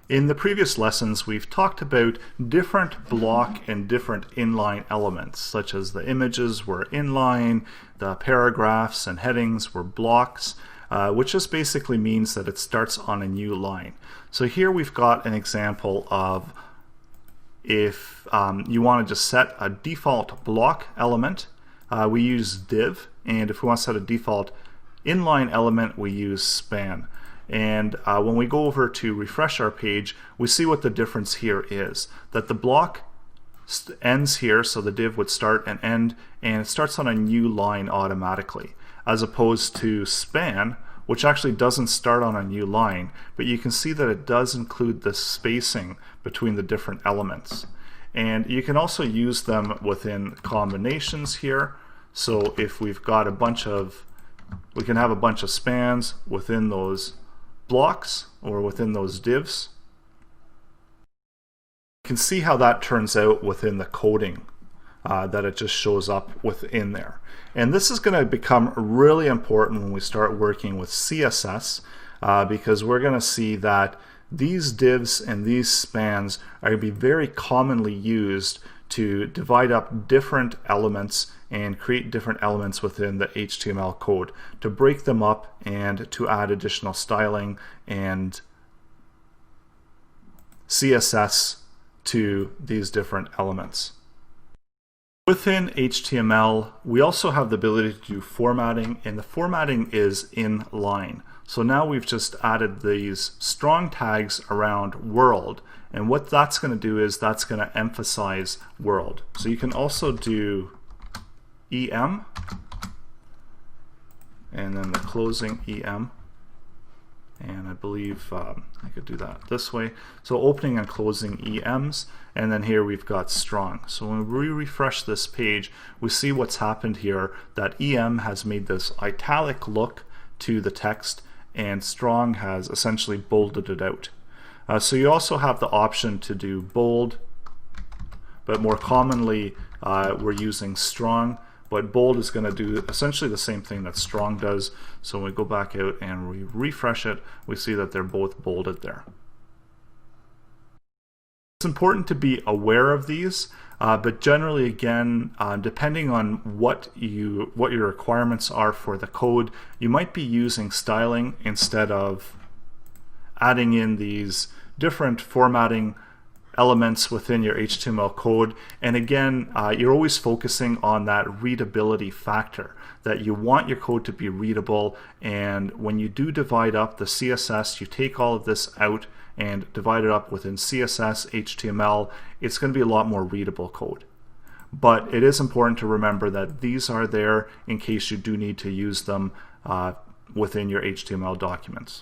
In the previous lessons, we've talked about different block and different inline elements, such as the images were inline, the paragraphs and headings were blocks, which just basically means that it starts on a new line. So here we've got an example of if you want to just set a default block element, we use div, and if we want to set a default inline element, we use span. And when we go over to refresh our page, we see what the difference here is. That the block ends here, so the div would start and end, and it starts on a new line automatically, as opposed to span, which actually doesn't start on a new line, but you can see that it does include the spacing between the different elements. And you can also use them within combinations here. So if we've got a bunch of, we can have a bunch of spans within those blocks or within those divs. You can see how that turns out within the coding, that it just shows up within there. And this is going to become really important when we start working with CSS, because we're going to see that these divs and these spans are going to be very commonly used to divide up different elements and create different elements within the HTML code, to break them up and to add additional styling and CSS to these different elements. Within HTML, we also have the ability to do formatting, and the formatting is inline. So now we've just added these strong tags around world, and what that's going to do is that's going to emphasize world. So you can also do EM and then the closing EM, and I believe I could do that this way. So opening and closing EMs, and then here we've got strong. So when we refresh this page, we see what's happened here, that EM has made this italic look to the text, and strong has essentially bolded it out. So you also have the option to do bold, but more commonly we're using strong. But bold is going to do essentially the same thing that strong does. So when we go back out and we refresh it, we see that they're both bolded there. It's important to be aware of these, but generally, again, depending on what your requirements are for the code, you might be using styling instead of adding in these different formatting elements within your HTML code. And again, you're always focusing on that readability factor, that you want your code to be readable, and when you do divide up the CSS, you take all of this out and divide it up within CSS, HTML, it's going to be a lot more readable code. But it is important to remember that these are there in case you do need to use them within your HTML documents.